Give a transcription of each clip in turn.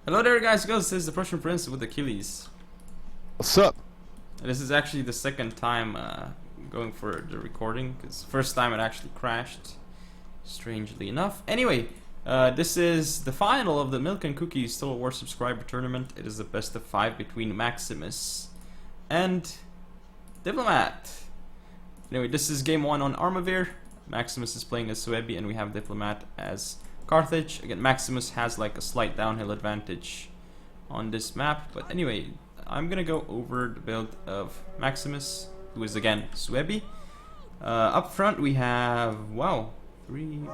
Hello there guys, this is the Prussian Prince with Achilles. What's up? This is actually the second time going for the recording, because first time it actually crashed, strangely enough. Anyway, this is the final of the Milk and Cookies TW subscriber tournament. It is the best of 5 between Maximus and Diplomatt. Anyway, this is game 1 on Armavir. Maximus is playing as Suebi and we have Diplomatt as Carthage. Again, Maximus has like a slight downhill advantage on this map, but anyway, I'm gonna go over the build of Maximus, who is again Suebi. Up front we have, wow, 3,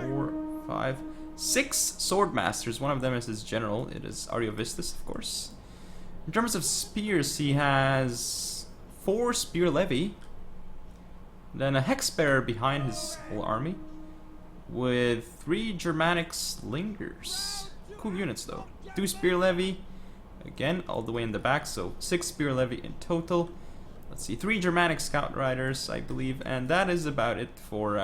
4, 5, 6 sword masters. One of them is his general. It is Ariovistus, of course. In terms of spears, he has 4 spear levy, then a hex bearer behind his whole army, with 3 Germanic slingers. Cool units though. 2 spear levy, again all the way in the back, so 6 spear levy in total. Let's see, 3 Germanic scout riders, I believe, and that is about it for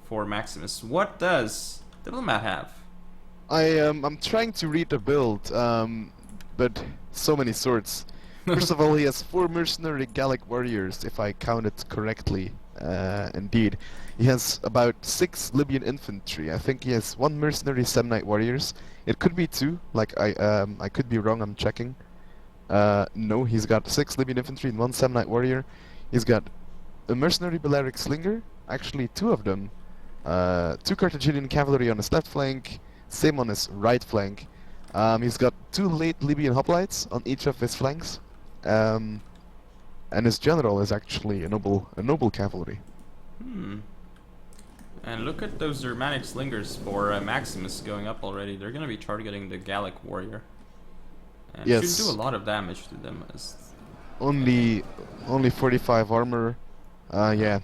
Maximus. What does Diplomatt have? I'm trying to read the build, but so many swords. First of all, he has 4 mercenary Gallic warriors, if I counted correctly. Indeed, he has about 6 Libyan infantry. I think he has 1 mercenary Samnite warriors. It could be 2. Like I could be wrong. I'm checking. No, he's got 6 Libyan infantry and 1 Samnite warrior. He's got a mercenary Balearic slinger. Actually, 2 of them. 2 Carthaginian cavalry on his left flank. Same on his right flank. He's got 2 late Libyan hoplites on each of his flanks. And his general is actually a noble cavalry. And look at those Germanic slingers for Maximus going up already. They're gonna be targeting the Gallic warrior. And Yes. should do a lot of damage to them. Only 45 armor. Yeah,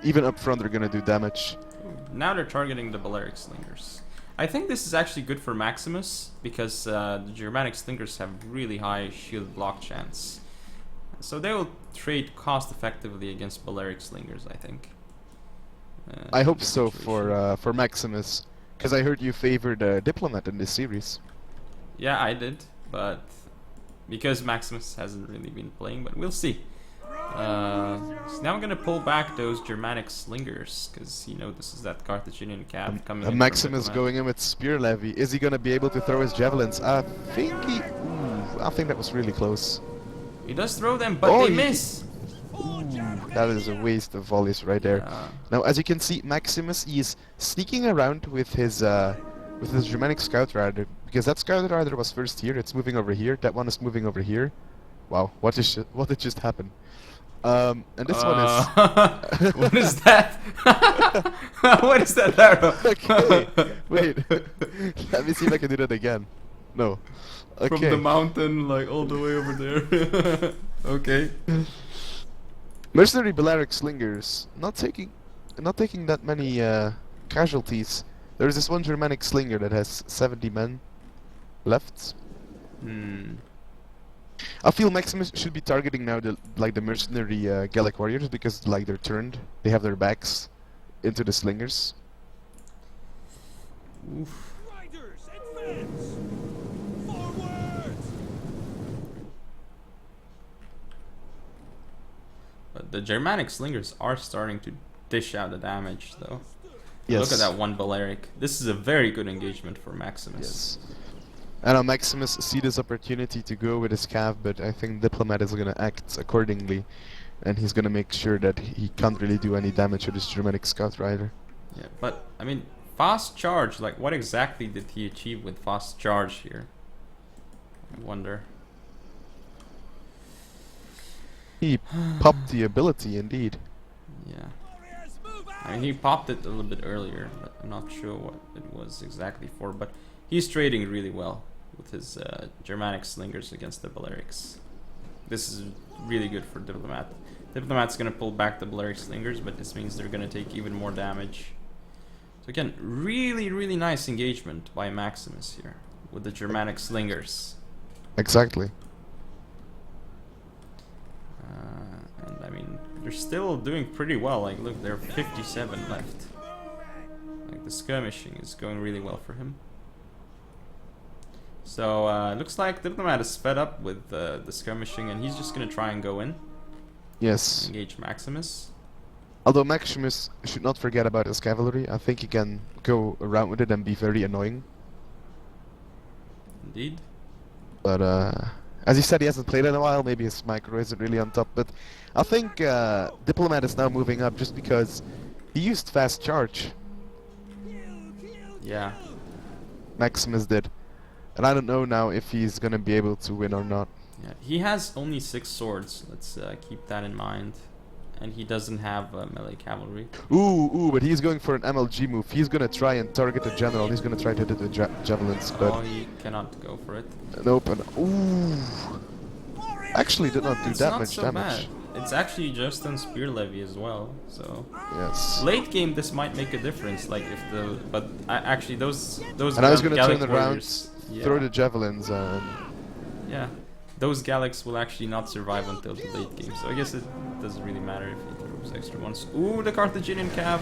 even up front they're gonna do damage. Now they're targeting the Balearic slingers. I think this is actually good for Maximus, because the Germanic slingers have really high shield block chance. So they will trade cost effectively against Balearic slingers, I think. I hope so for Maximus, because I heard you favored Diplomatt in this series. Yeah, I did, but because Maximus hasn't really been playing, but we'll see. So now I'm gonna pull back those Germanic slingers, because you know this is that Carthaginian cav coming in. And Maximus going in with spear levy. Is he gonna be able to throw his javelins? I think that was really close. He does throw them, but they miss. That is a waste of volleys right there. Now, as you can see, Maximus is sneaking around with his Germanic scout rider, because that scout rider was first here. It's moving over here. That one is moving over here. Wow, what did just happen? And this one is. What is that? What is that arrow? Okay, wait. Let me see if I can do that again. No. Okay. From the mountain, like all the way over there. Okay. Mercenary Balearic slingers not taking that many casualties. There's this one Germanic slinger that has 70 men left. I feel Maximus should be targeting now the mercenary Gallic warriors, because like they're turned, they have their backs into the slingers. Oof. Riders, advance! Forward! But the Germanic slingers are starting to dish out the damage, though. Yes. Look at that one Balearic. This is a very good engagement for Maximus. Yes. I know Maximus see this opportunity to go with his cav, but I think Diplomatt is gonna act accordingly, and he's gonna make sure that he can't really do any damage to this Germanic scout rider. Yeah, but I mean, fast charge. Like, what exactly did he achieve with fast charge here? I wonder. He popped the ability, indeed. Yeah. Warriors, move out! I mean, he popped it a little bit earlier, but I'm not sure what it was exactly for. But he's trading really well with his Germanic slingers against the Balearics. This is really good for Diplomatt. Diplomatt's gonna pull back the Balearic slingers, but this means they're gonna take even more damage. So again, really nice engagement by Maximus here with the Germanic slingers. Exactly. And I mean, they're still doing pretty well. Like, look, there are 57 left. Like, the skirmishing is going really well for him. So looks like Diplomat is fed up with the skirmishing, and he's just gonna try and go in, Yes. engage Maximus. Although Maximus should not forget about his cavalry. I think he can go around with it and be very annoying. Indeed. But as he said, he hasn't played in a while. Maybe his micro isn't really on top. But I think Diplomat is now moving up just because he used fast charge. Yeah. Maximus did. And I don't know now if he's gonna be able to win or not. Yeah. He has only 6 swords. Let's keep that in mind. And he doesn't have melee cavalry. Ooh, but he's going for an MLG move. He's gonna try and target the general. He's gonna try to hit the javelins, but Oh, he cannot go for it. nope. And ooh, actually did not do It's that not much so damage. bad. It's actually just on spear levy as well. So Yes. late game, this might make a difference. Like if the actually those And I was gonna Gallic turn around, warriors, throw the javelins, and yeah, those Gallics will actually not survive until the late game. So I guess it doesn't really matter if he throws extra ones. Ooh, the Carthaginian cav.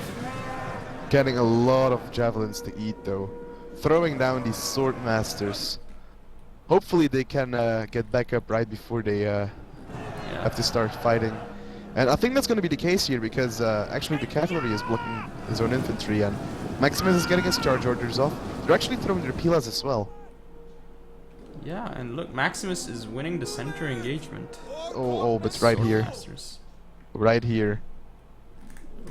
getting a lot of javelins to eat though. Throwing down these sword masters. Hopefully they can get back up right before they have to start fighting. And I think that's going to be the case here because actually the cavalry is blocking his own infantry and Maximus is getting his charge orders off. They're actually throwing their pilas as well. Yeah, and look, Maximus is winning the center engagement. Oh, but right here. Swordmasters. Right here.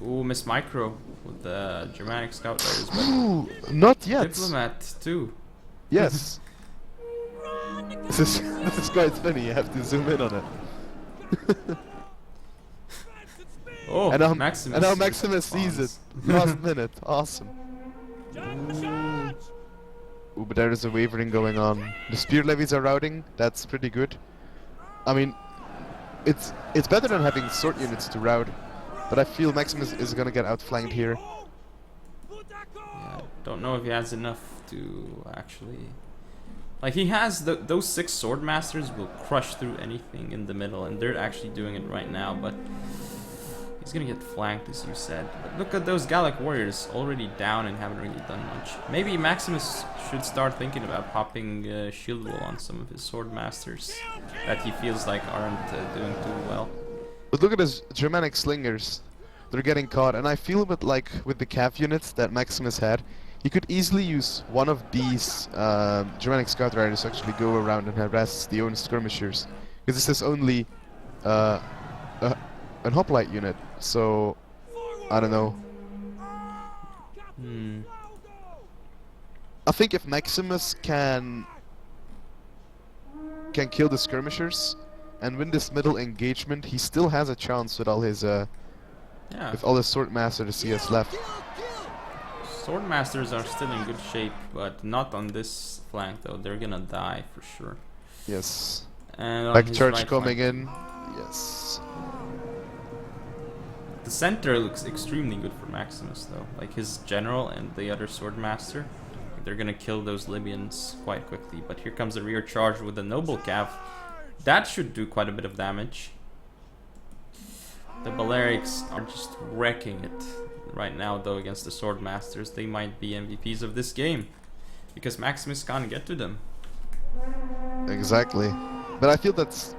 Ooh, Miss Micro with the Germanic scout riders. But Ooh, not yet. Diplomat too. Yes. this is quite funny, you have to zoom in on it. Oh, and now Maximus. And now Maximus sees it. Last minute. Awesome. Ooh, but there is a wavering going on. The spear levies are routing. That's pretty good. I mean, it's better than having sword units to rout. But I feel Maximus is gonna get outflanked here. Yeah, don't know if he has enough to actually... Like, he has... those 6 sword masters will crush through anything in the middle, and they're actually doing it right now, but... He's gonna get flanked, as you said. But look at those Gallic warriors, already down and haven't really done much. Maybe Maximus should start thinking about popping shield wall on some of his sword masters that he feels like aren't doing too well. But look at his Germanic slingers. They're getting caught, and I feel a bit like with the cav units that Maximus had, he could easily use one of these Germanic scout riders to actually go around and harass the own skirmishers. Because this is only an hoplite unit, so I don't know. I think if Maximus can kill the skirmishers and win this middle engagement, he still has a chance with all his sword masters he has left. Sword masters are still in good shape, but not on this flank though. They're gonna die for sure. Yes. And on Back his charge right coming flank. in. Yes. The center looks extremely good for Maximus though. Like his general and the other sword master, they're gonna kill those Libyans quite quickly. But here comes a rear charge with a noble cav. That should do quite a bit of damage. The Balearics are just wrecking it right now though against the sword masters. They might be MVPs of this game because Maximus can't get to them. Exactly. But I feel that's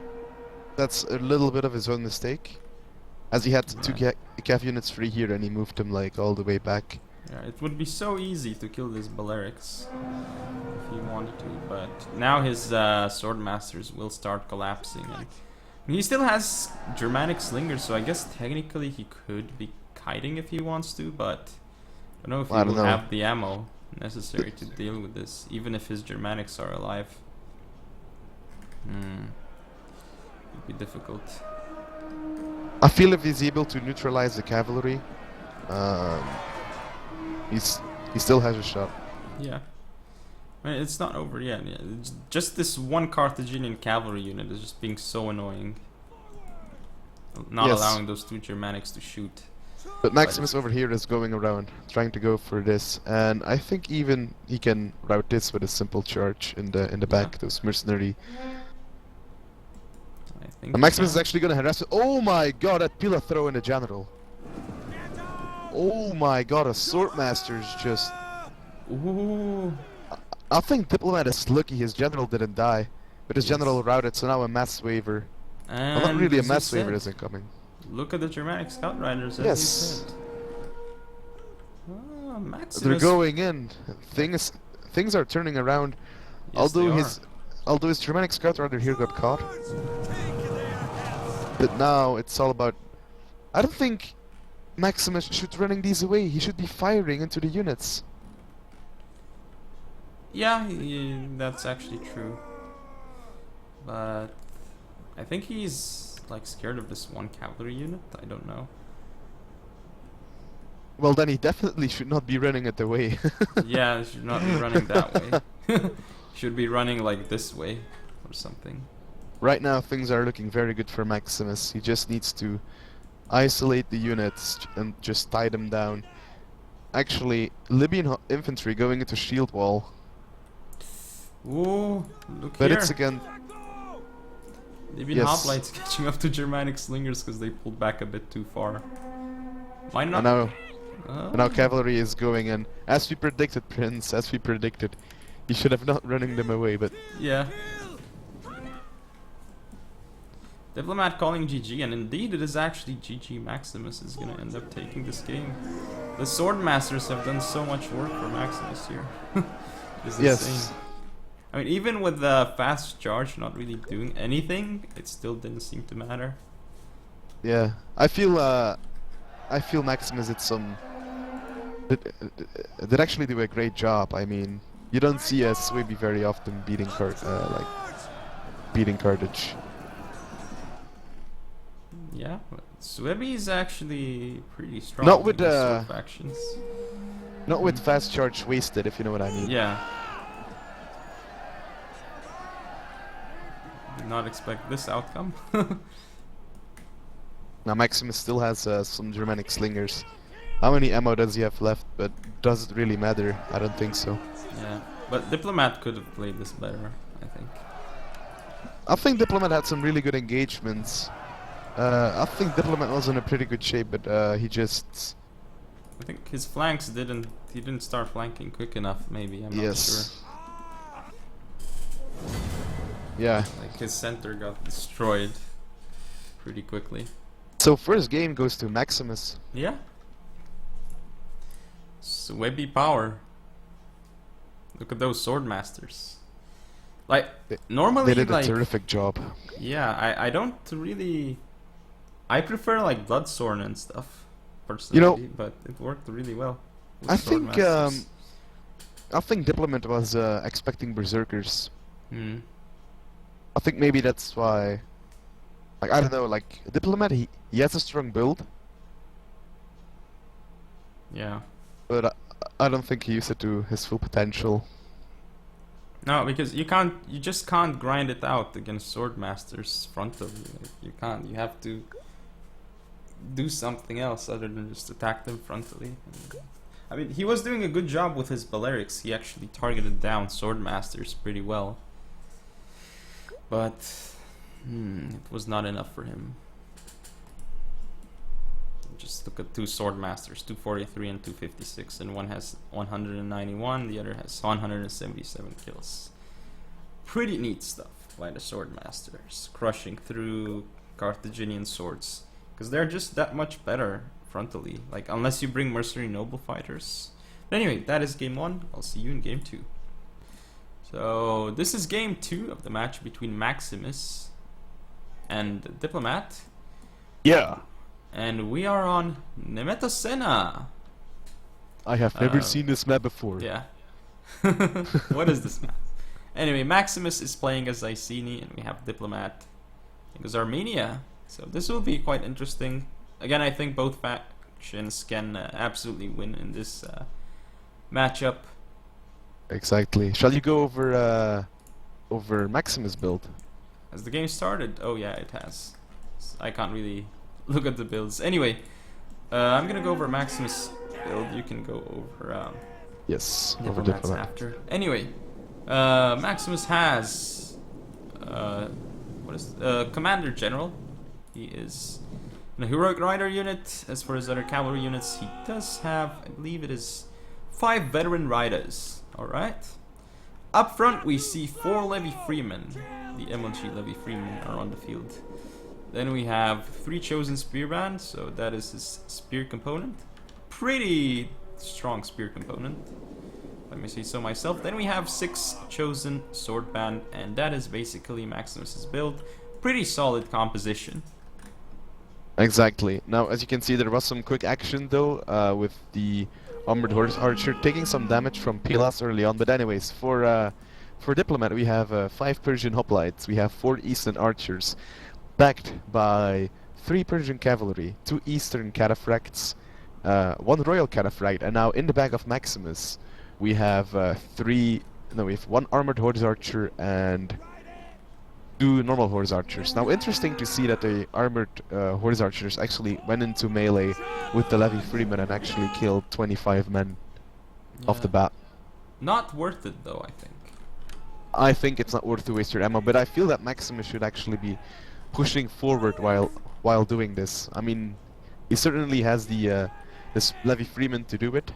a little bit of his own mistake, as he had two cav units free here and he moved them like all the way back. Yeah, it would be so easy to kill these Balearics if he wanted to, but now his sword masters will start collapsing. And he still has Germanic slingers, so I guess technically he could be kiting if he wants to, but I don't know if he will have the ammo necessary to deal with this, even if his Germanics are alive. It'd be difficult. I feel if he's able to neutralize the cavalry, he still has a shot. Yeah. I mean, it's not over yet. Yeah. It's just this one Carthaginian cavalry unit is just being so annoying. Not allowing those 2 Germanics to shoot. But Maximus over here is going around, trying to go for this, and I think even he can route this with a simple charge in the back, those mercenary. I think And Maximus is actually going to harass it. Oh my god, that pillar throw in the general. Oh my god, a sword master's just... Ooh. I think Diplomat is lucky his general didn't die, but his general routed, so now a mass waiver. Well, not And really a as you mass waiver said, isn't coming. look at the Germanic Scout Riders, as you Yes, said. Ah, Maximus. they're going in. Things are turning around. Yes, they Although his Germanic Scout Rider here got caught, Take their heads. but now it's all about. I don't think Maximus should be running these away. He should be firing into the units. Yeah, that's actually true. But I think he's like scared of this one cavalry unit. I don't know. Well, then he definitely should not be running it away. Yeah, should not be running that way. Should be running like this way or something. Right now, things are looking very good for Maximus. He just needs to isolate the units and just tie them down. Actually, Libyan infantry going into shield wall. Ooh, look But here. it's again. Libyan yes. hoplites catching up to Germanic slingers because they pulled back a bit too far. Why not? And now cavalry is going in. As we predicted, Prince, as we predicted. He should have not running them away, but Yeah. Diplomat calling GG, and indeed it is actually GG. Maximus is gonna end up taking this game. The sword masters have done so much work for Maximus here. It's yes. insane. I mean, even with the fast charge not really doing anything, it still didn't seem to matter. Yeah. I feel Maximus did some did actually do a great job. I mean, you don't see a Swaby very often beating Carthage. Yeah, Swaby is actually pretty strong. Not with, against sword factions. Not with fast charge wasted, if you know what I mean. Yeah. Did not expect this outcome. Now Maximus still has some Germanic slingers. How many ammo does he have left? But does it really matter? I don't think so. Yeah, but Diplomat could have played this better, I think. I think Diplomat had some really good engagements. I think Diplomat was in a pretty good shape, but he just... I think his flanks he didn't start flanking quick enough, maybe, I'm not sure. Yeah. Like his center got destroyed pretty quickly. So first game goes to Maximus. Yeah. Swaby power. Look at those sword masters. Like, normally, They did like, a terrific job. yeah, I don't really... I prefer, like, Bloodsworn and stuff, personally, You know, but it worked really well. with I sword think masters. I think Diplomat was expecting berserkers. Hmm. I think maybe that's why. Like, I don't know, like Diplomat, he has a strong build, Yeah. but I don't think he used it to his full potential. No, because you just can't grind it out against sword masters frontally. Like, you can't. You have to do something else other than just attack them frontally. I mean, he was doing a good job with his Balearics. He actually targeted down sword masters pretty well, but it was not enough for him. Just look at two sword masters, 243 and 256, and one has 191, the other has 177 kills. Pretty neat stuff by the sword masters, crushing through Carthaginian swords, because they're just that much better frontally, like, unless you bring mercenary noble fighters. But anyway, that is game 1. I'll see you in game 2. So this is game 2 of the match between Maximus and Diplomat. Yeah. And we are on Nemetosena. I have never seen this map before. Yeah. What is this map? Anyway, Maximus is playing as Iceni, and we have Diplomat as Armenia. So this will be quite interesting. Again, I think both factions can absolutely win in this matchup. Exactly. Shall you go over Maximus build? Has the game started? Oh yeah, it has. I can't really look at the builds. Anyway, I'm gonna go over Maximus build. You can go over Yes, over Diplomats Diplomat. after. Anyway, Maximus has Commander General. He is in a heroic rider unit. As for his other cavalry units, he does have, I believe it is 5 veteran riders. All right. Up front, we see 4 Levy Freemen. The MLG Levy Freemen are on the field. Then we have 3 Chosen Spearband, so that is his spear component. Pretty strong spear component, let me say so myself. Then we have 6 Chosen Swordband, and that is basically Maximus's build. Pretty solid composition. Exactly. Now, as you can see, there was some quick action though, with the Armored Horse Archer taking some damage from Pilas early on. But anyways, for Diplomat, we have 5 Persian Hoplites, we have 4 Eastern Archers, backed by 3 Persian Cavalry, 2 Eastern Cataphracts, 1 Royal Cataphract, and now in the back of Maximus, we have 1 Armored Horse Archer and 2 normal horse archers. Now, interesting to see that the armored horse archers actually went into melee with the Levy Freeman and actually killed 25 men off the bat. Not worth it though, I think. I think it's not worth to waste your ammo, but I feel that Maximus should actually be pushing forward while doing this. I mean, he certainly has the this Levy Freeman to do it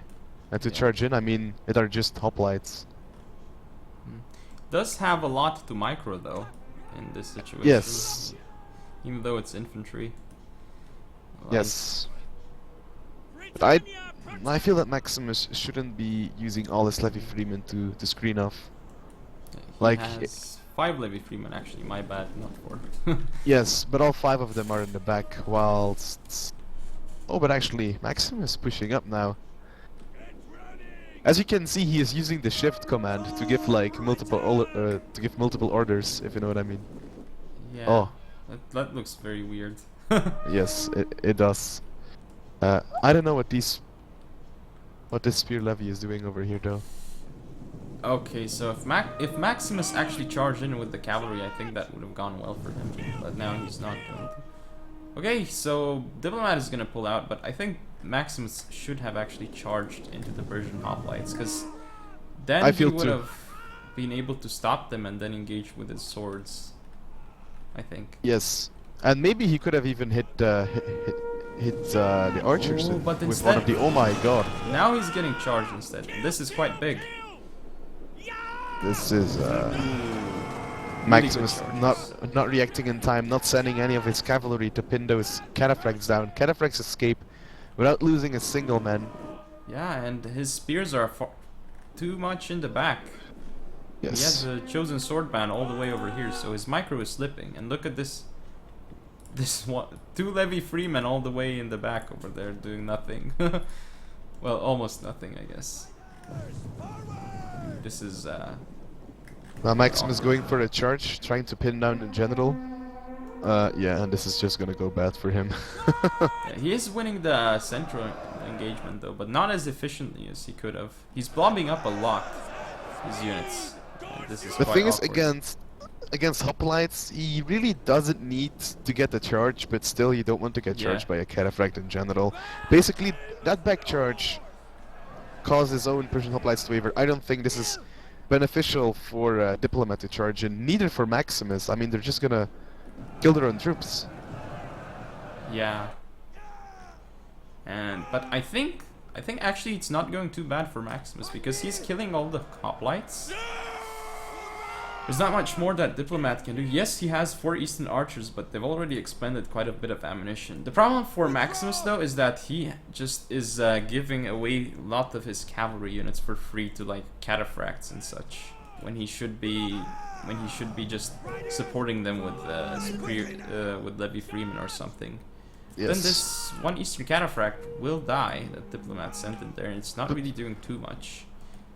and to charge in. I mean, it are just hoplites. Does have a lot to micro though in this situation. Yes. Even though it's infantry. Like, Yes. But I feel that Maximus shouldn't be using all his Levy Freeman to screen off. he Like, has 5 Levy Freemen actually, my bad, not 4. yes, but all 5 of them are in the back, whilst... Oh, but actually, Maximus pushing up now. As you can see, he is using the shift command to give like multiple orders, if you know what I mean. Yeah. Oh. That looks very weird. Yes, it does. I don't know what this spear levy is doing over here though. Okay, so if Maximus actually charged in with the cavalry, I think that would have gone well for him. But now he's not going to. Okay, so Diplomat is going to pull out, but I think Maximus should have actually charged into the Persian hoplites, because then he would have been able to stop them and then engage with his swords, I think. Yes, and maybe he could have even hit the archers but with instead, one of the... Oh my god. Now he's getting charged instead. This is quite big. This is Maximus not reacting in time, not sending any of his cavalry to pin those cataphracts down. Cataphracts escape without losing a single man. Yeah, and his spears are too much in the back. Yes. He has a chosen sword band all the way over here, so his micro is slipping. And look at this. This one, 2 Levy Freemen all the way in the back over there doing nothing. Well, almost nothing, I guess. This is Now Maximus going for a charge, trying to pin down the general. Yeah, and this is just gonna go bad for him. yeah, he is winning the central engagement though, but not as efficiently as he could have. He's blobbing up a lot, his units. This is The quite thing is, awkward. against hoplites, he really doesn't need to get the charge, but still you don't want to get charged by a cataphract in general. Basically, that back charge caused his own Persian hoplites to waver. I don't think this is beneficial for Diplomat to charge in, neither for Maximus. I mean, they're just gonna kill their own troops. Yeah. But I think actually it's not going too bad for Maximus, because he's killing all the hoplites. There's not much more that Diplomat can do. Yes, he has 4 Eastern Archers, but they've already expended quite a bit of ammunition. The problem for Maximus though is that he just is giving away a lot of his cavalry units for free to like cataphracts and such, when he should be just supporting them with with Levy Freeman or something. Yes. Then this 1 Eastern Cataphract will die that Diplomat sent in there, and it's not really doing too much.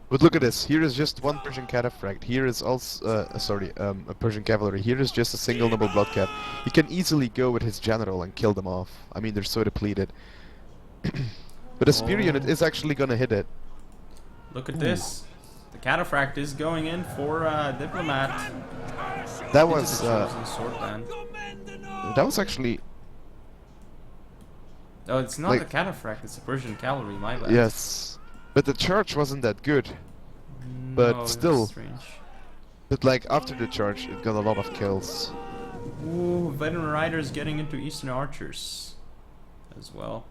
But look at this. Here is just 1 Persian cataphract. Here is also, a Persian cavalry. Here is just a single noble bloodcat. He can easily go with his general and kill them off. I mean, they're so depleted. But a spear unit is actually gonna hit it. Look at this. The cataphract is going in for Diplomat. That was actually... Oh, it's not like, the cataphract. It's a Persian cavalry. My bad. Yes. But the charge wasn't that good. But No, still. that's strange. But like after the charge, it got a lot of kills. Ooh, veteran riders getting into Eastern Archers as well.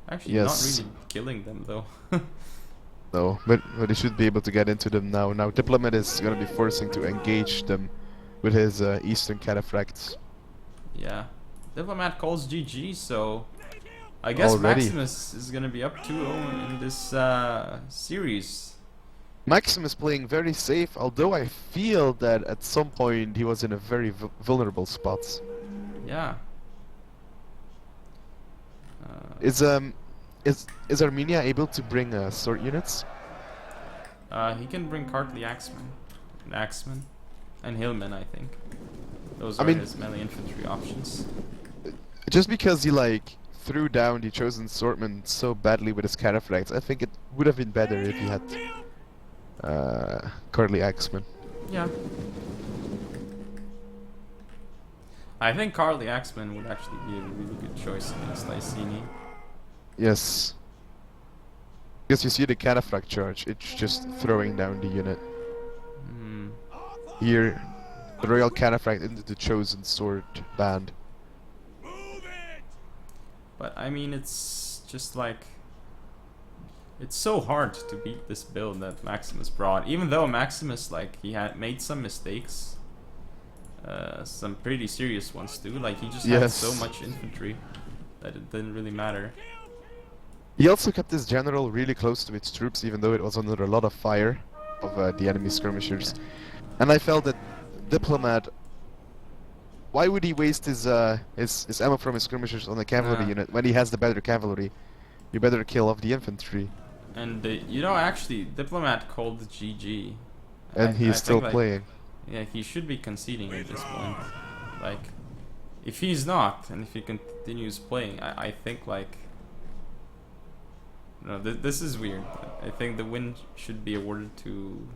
Actually, Yes. not really killing them though. No, but he should be able to get into them now. Now Diplomat is gonna be forcing to engage them with his Eastern Cataphracts. Yeah. Diplomat calls GG, so I guess Already. Maximus is gonna be up 2-0 in this series. Maximus playing very safe, although I feel that at some point he was in a very vulnerable spot. Yeah. Is Armenia able to bring sword units? He can bring Kartli Axeman, and Hillman, I think. Those I are mean- his melee infantry options. Just because he like threw down the chosen swordman so badly with his cataphracts, I think it would have been better if he had Kartli Axeman. Yeah. I think Kartli Axeman would actually be a really good choice against Lysini. Yes. Because you see the cataphract charge, it's just throwing down the unit. Hmm. Here, the royal cataphract into the chosen sword band. Move it! But I mean, it's just like, it's so hard to beat this build that Maximus brought. Even though Maximus, like, he had made some mistakes, some pretty serious ones too. Like, he just had Yes. so much infantry that it didn't really matter. He also kept his general really close to its troops, even though it was under a lot of fire of the enemy skirmishers. And I felt that Diplomat, why would he waste his ammo from his skirmishers on a cavalry Yeah. unit when he has the better cavalry? You better kill off the infantry. And you know, actually, Diplomat called GG. And I he's think, still like, playing. Yeah, he should be conceding at this point. Like, if he's not, and if he continues playing, I think, like, no, this is weird. I think the win should be awarded to.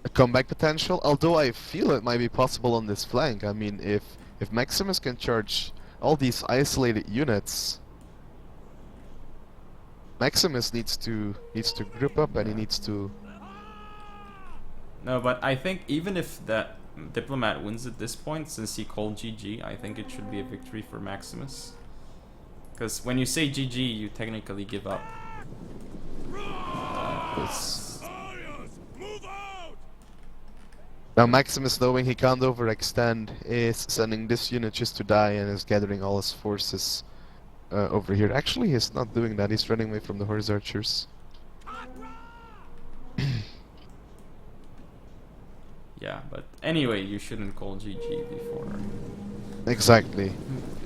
A comeback potential, although I feel it might be possible on this flank. I mean, if Maximus can charge all these isolated units, Maximus needs to group up and he needs to. No, but I think even if that Diplomat wins at this point, since he called GG, I think it should be a victory for Maximus. Because when you say GG, you technically give up. This. Warriors, move out! Now Maximus, knowing he can't overextend, is sending this unit just to die and is gathering all his forces over here. Actually, he's not doing that. He's running away from the horse archers. Yeah, but anyway, you shouldn't call GG before. Exactly.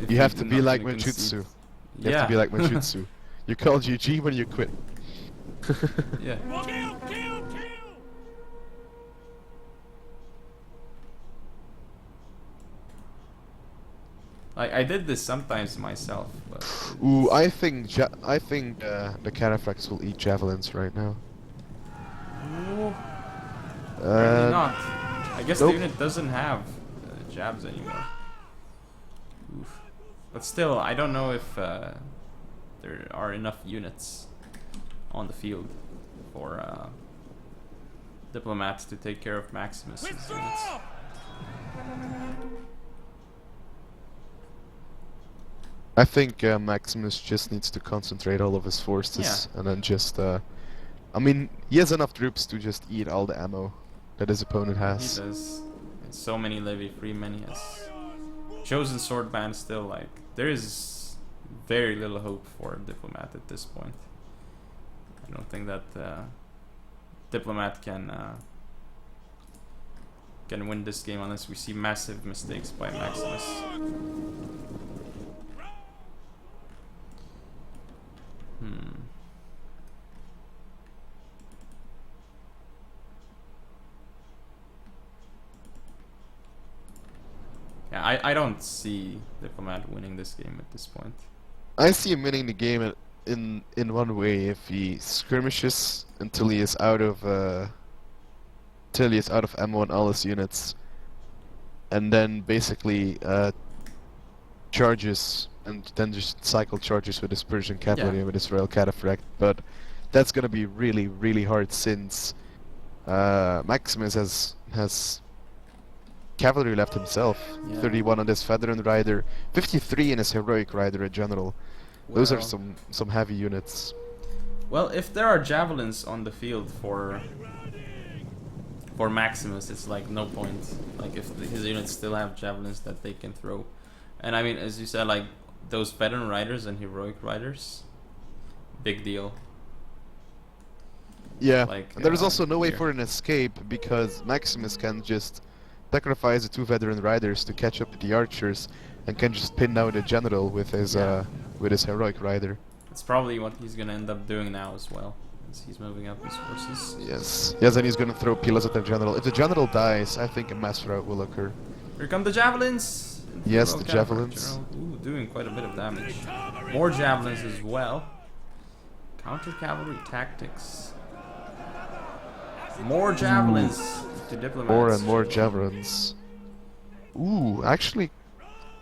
if You have to do be not like wanna concede. Manjutsu. You have to be like Manjutsu. You call GG when you quit. Yeah. Kill, kill, kill! Like, I did this sometimes myself, but Ooh, I think the cataphracts will eat javelins right now. apparently not. I guess nope. the unit doesn't have jabs anymore. Oof. But still, I don't know if there are enough units on the field for Diplomats to take care of Maximus's units. Withdraw! I think Maximus just needs to concentrate all of his forces and then just. I mean, he has enough troops to just eat all the ammo that his opponent He has. does. And so many levy freemen. He has chosen sword band still. Like, there is very little hope for Diplomat at this point. I don't think that Diplomat can win this game unless we see massive mistakes by Maximus. Yeah, I don't see Diplomat winning this game at this point. I see him winning the game in one way: if he skirmishes until he is out of ammo on all his units, and then basically charges and then just cycle charges with his Persian cavalry and with his royal cataphract. But that's gonna be really, really hard since Maximus has cavalry left himself. Yeah. 31 on this veteran rider, 53 in his heroic rider in general. Those are Well, some heavy units. Well, if there are javelins on the field for Maximus, it's like no point. Like if his units still have javelins that they can throw, and I mean, as you said, like those veteran riders and heroic riders, big deal. Yeah, Like, and there is also no way here. for an escape because Maximus can just sacrifice the 2 veteran riders to catch up with the archers, and can just pin down the general with his heroic rider. It's probably what he's gonna end up doing now as well, as he's moving up his forces. Yes, and he's gonna throw pillars at the general. If the general dies, I think a mass rout will occur. Here come the javelins! Yes, Royal the Cavalry javelins. General. Ooh, doing quite a bit of damage. More javelins as well. Counter cavalry tactics. More javelins to Diplomat. More and more javelins. Ooh, actually,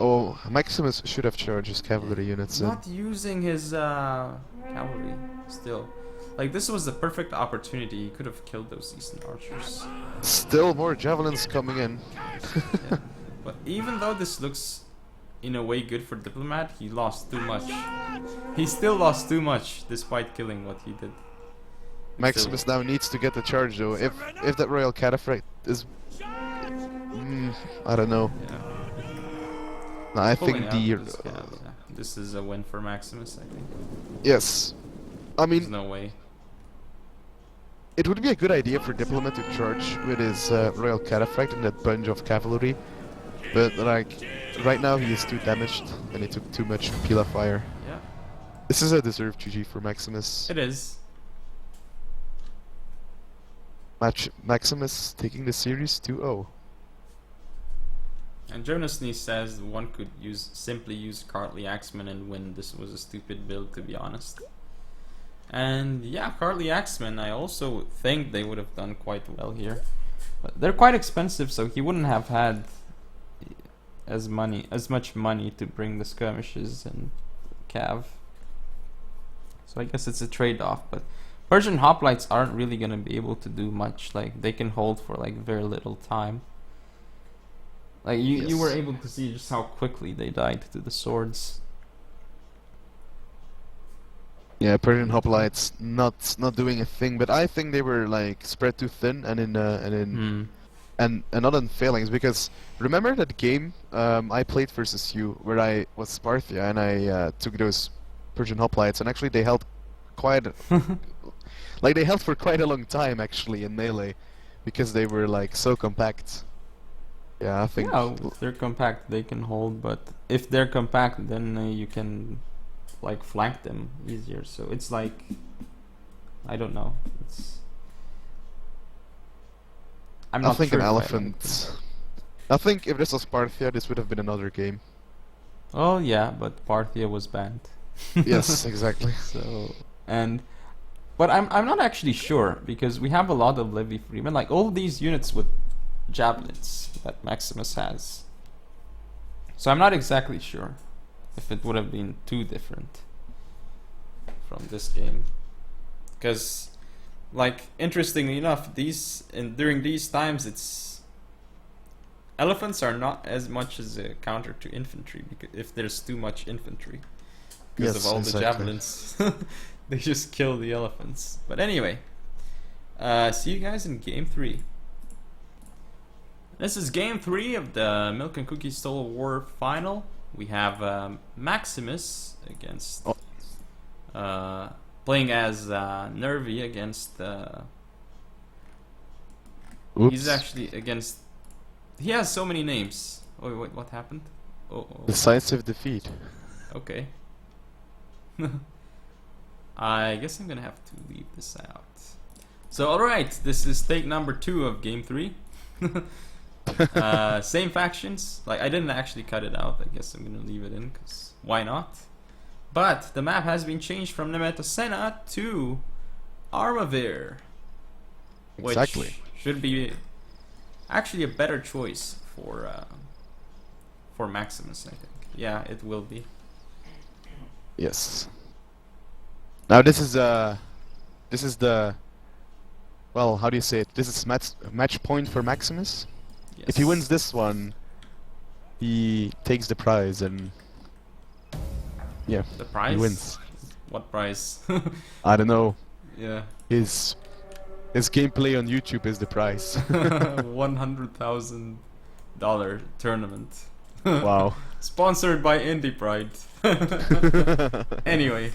oh, Maximus should have charged his cavalry units in. Not using his cavalry still. Like, this was the perfect opportunity. He could have killed those Eastern archers. Still more javelins coming in. Yeah. But even though this looks in a way good for Diplomat, he lost too much. He still lost too much despite killing what he did. Maximus now needs to get the charge though. If that royal cataphract is, I don't know. Yeah. No, I Pulling think out the this, yeah. This is a win for Maximus, I think. yes, I There's mean no way. it would be a good idea for Diplomat to charge with his royal cataphract and that bunch of cavalry, but like right now he is too damaged and he took too much Pila fire. Yeah, This is a deserved GG for Maximus. it is. Maximus taking the series 2-0. And Jonas Nee says one could simply use Cartly Axeman and win. This was a stupid build, to be honest. And yeah, Cartly Axeman, I also think they would have done quite well here. But they're quite expensive, so he wouldn't have had as much money to bring the skirmishes and cav. So I guess it's a trade-off, but Persian hoplites aren't really gonna be able to do much. Like, they can hold for like very little time. Like you were able to see just how quickly they died to the swords. Yeah, Persian hoplites not doing a thing, but I think they were like spread too thin and not in failings, because remember that game I played versus you where I was Sparthia and I took those Persian hoplites and actually they held quite like they held for quite a long time actually in melee because they were like so compact. Yeah, I think. Yeah, if they're compact, they can hold, but if they're compact, then you can like flank them easier. So it's like, I don't know. I'm not think sure an if I like elephant. them. I think if this was Parthia, this would have been another game. Oh yeah, but Parthia was banned. Yes, exactly. So but I'm not actually sure, because we have a lot of levy freemen, like all these units with javelins that Maximus has. So I'm not exactly sure if it would have been too different from this game, because, like, interestingly enough, during these times, it's elephants are not as much as a counter to infantry, because if there's too much infantry, because of all the javelins, they just kill the elephants. But anyway, see you guys in game 3. This is game 3 of the Milk and Cookies Total War final. We have Maximus against playing as Nervy against he's actually against, he has so many names. Oh wait, what happened? Oh. Decisive defeat. Okay. I guess I'm gonna have to leave this out. So alright, this is take number 2 of game 3. Same factions. Like, I didn't actually cut it out. I guess I'm gonna leave it in, because why not? But the map has been changed from Nemetosena to Armavir, which Exactly. should be actually a better choice for Maximus, I think. Yeah, it will be. Yes. Now this is the, well, how do you say it? This is match point for Maximus. Yes. If he wins this one, he takes the prize, and yeah, The prize? he wins. what price? I don't know. Yeah. His gameplay on YouTube is the price. $100,000 tournament. Wow. Sponsored by Indie Pride. Anyway,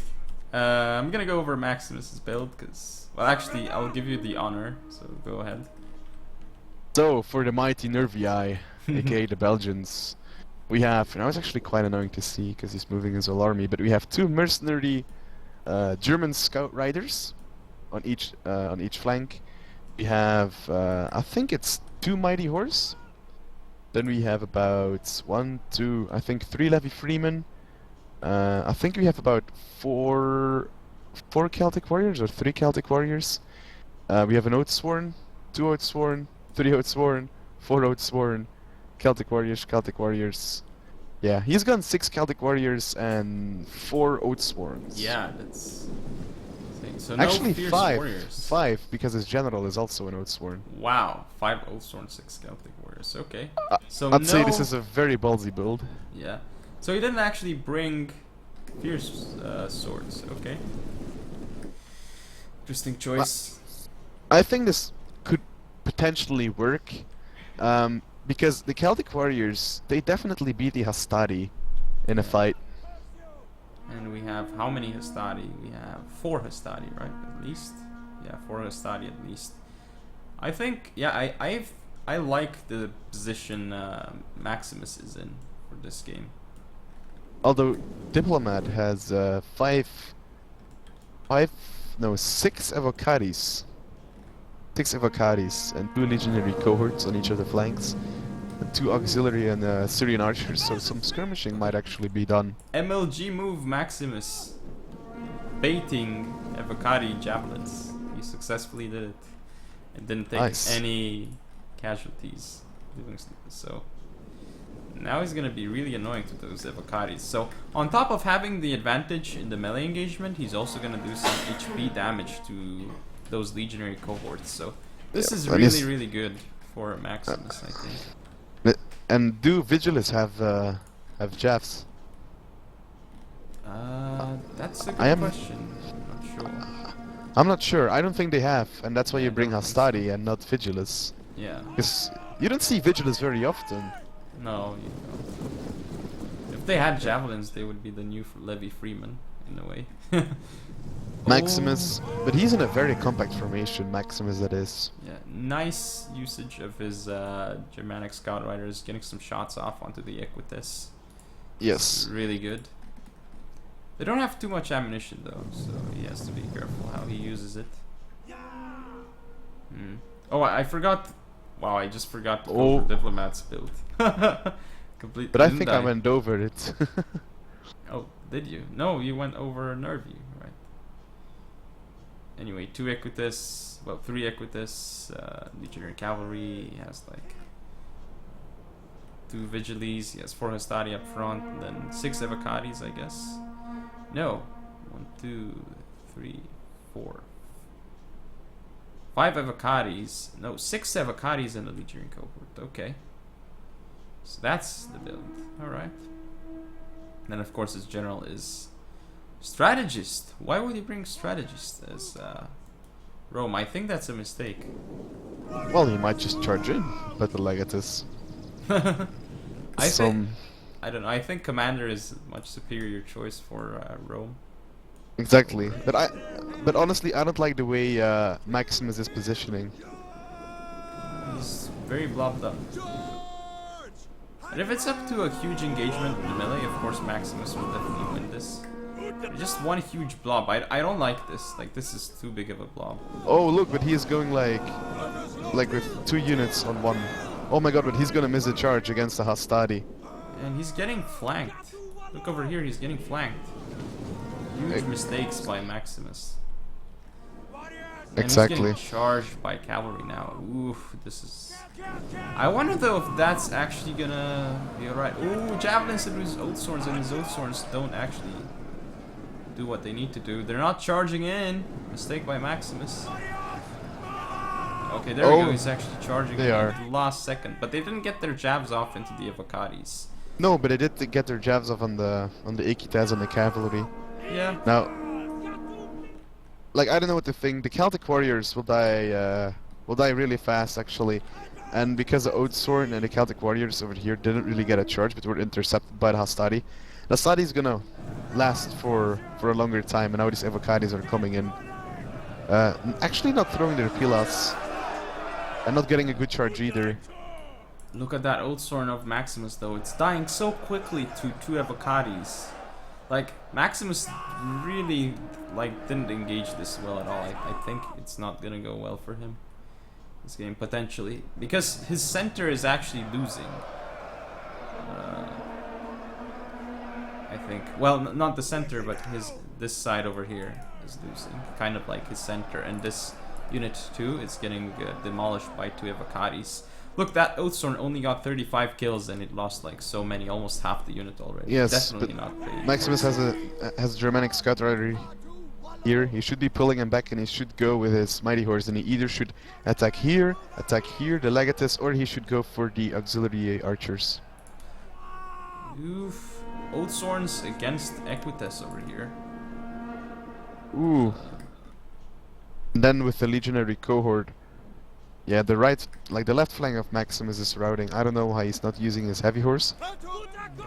I'm gonna go over Maximus's build because, well, actually, I'll give you the honor. So go ahead. So for the mighty Nervii, aka the Belgians, we have. Now it's actually quite annoying to see because he's moving his whole army. But we have 2 mercenary German scout riders on each flank. We have, I think it's 2 mighty horse. Then we have about 1, 2, I think 3 levy freemen. I think we have about 4 Celtic warriors or 3 Celtic warriors. We have an Oathsworn, 2 Oathsworn, 3 Oathsworn, 4 Oathsworn, Celtic warriors. Yeah, he's gone 6 Celtic warriors and 4 Oathsworns. Yeah, that's. So no Actually, fierce 5. warriors. 5 because his general is also an Oathsworn. Wow, 5 Oathsworn, 6 Celtic warriors. Okay. So I'd say this is a very ballsy build. Yeah. So he didn't actually bring fierce swords. Okay. Interesting choice. I think this could potentially work, because the Celtic warriors, they definitely beat the Hastati in a fight. And we have how many Hastati? We have 4 Hastati, right? At least. Yeah, 4 Hastati at least. I think. Yeah, I like the position Maximus is in for this game. Although Diplomat has 6 Avocatis. 6 Avocatis and 2 legionary cohorts on each of the flanks. And 2 auxiliary and Syrian archers, so some skirmishing might actually be done. MLG move Maximus. Baiting Avocati javelins. He successfully did it. It didn't take Nice. any casualties. So now he's gonna be really annoying to those Avocatis. So on top of having the advantage in the melee engagement, he's also gonna do some HP damage to those legionary cohorts. So this is really, really good for Maximus, I think. And do Vigilis have Jeffs? That's a I good am- question. I'm not sure. I'm not sure. I don't think they have, and that's why I you bring don't think so. Hastati and not Vigilis. Yeah. Because you don't see Vigilis very often. No, you don't. If they had javelins, they would be the new Levy Freeman, in a way. Maximus, but he's in a very compact formation, Maximus that is. Yeah, nice usage of his Germanic Scout Riders, getting some shots off onto the Equites. Yes. Really good. They don't have too much ammunition though, so he has to be careful how he uses it. Oh, I forgot. Wow, I just forgot to go for Diplomat's build. Completely. But I think I went over it. Oh, did you? No, you went over Nervy, right? Anyway, 2 Equites, well, 3 Equites, Legionary Cavalry. He has like 2 Vigiles. He has 4 Hastati up front, and then 6 Avocatis, I guess. No, 1, 2, 3, 4, 5 Avocatis. No, 6 Avocatis in the Legionary cohort. Okay. So that's the build. Alright. Then, of course, his general is Strategist. Why would he bring Strategist as Rome? I think that's a mistake. Well, he might just charge in, but the Legatus. I don't know. I think Commander is a much superior choice for Rome. Exactly. But honestly, I don't like the way Maximus is positioning. He's very blobbed up. And if it's up to a huge engagement in the melee, of course Maximus will definitely win this. Just one huge blob. I don't like this. Like, this is too big of a blob. Oh, look, but he is going like with 2 units on one. Oh my god, but he's gonna miss a charge against the Hastati. And he's getting flanked. Look over here, he's getting flanked. Huge mistakes by Maximus. And Exactly. he's getting charged by cavalry now. Oof, this is... I wonder though if that's actually gonna be alright. Ooh, javelins into his old swords, and his old swords don't actually do what they need to do. They're not charging in. Mistake by Maximus. Okay, there we go. He's actually charging in at the last second. But they didn't get their jabs off into the Avocatis. No, but they did get their jabs off on the Equites and the cavalry. Yeah. Now, like, I don't know what to think. The Celtic warriors will die really fast, actually. And because the Oathsworn and the Celtic warriors over here didn't really get a charge, but were intercepted by the Hastati, the Hastati is gonna last for a longer time, and now these Evocadis are coming in. Actually not throwing their pillars, and not getting a good charge either. Look at that Oathsworn of Maximus though, it's dying so quickly to 2 Evocadis. Like, Maximus really, like, didn't engage this well at all. I think it's not gonna go well for him this game, potentially. Because his center is actually losing. I think. Well, not the center, but this side over here is losing. Kind of like his center. And this unit too, it's getting demolished by 2 Evocadis. Look, that Oathsworn only got 35 kills and it lost like so many, almost half the unit already. Yes, definitely but not pretty. Maximus has a Germanic scout rider here. He should be pulling him back, and he should go with his mighty horse, and he either should attack here, the Legatus, or he should go for the auxiliary archers. Oof. Oathsworns against Equites over here. Ooh. And then with the legionary cohort, yeah, the left flank of Maximus is routing. I don't know why he's not using his heavy horse.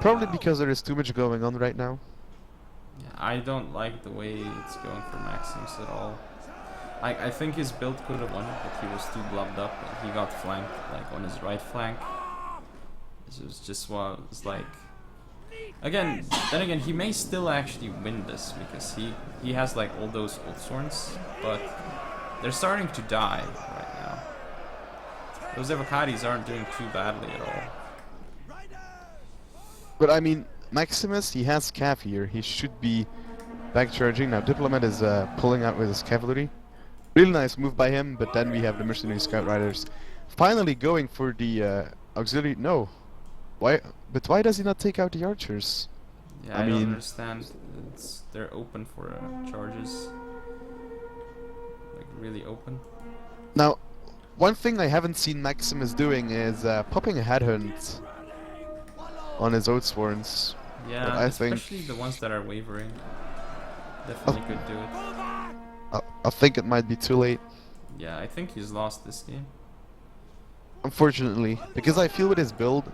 Probably because there is too much going on right now. Yeah, I don't like the way it's going for Maximus at all. I think his build could have won it, but he was too blubbed up and he got flanked like on his right flank. It was just was like, then again, he may still actually win this because he has like all those Oathsworns, but they're starting to die right now. Those Evocadis aren't doing too badly at all. But I mean, Maximus, he has Cav here. He should be back charging. Now Diplomat is pulling out with his cavalry. Really nice move by him, but then we have the mercenary scout riders finally going for the auxiliary. No. Why? But why does he not take out the archers? Yeah, I don't understand. They're open for charges. Like, really open. Now, one thing I haven't seen Maximus doing is popping a headhunt on his Oathsworns. Yeah, but especially the ones that are wavering. Definitely could do it. I think it might be too late. Yeah, I think he's lost this game. Unfortunately, because I feel with his build,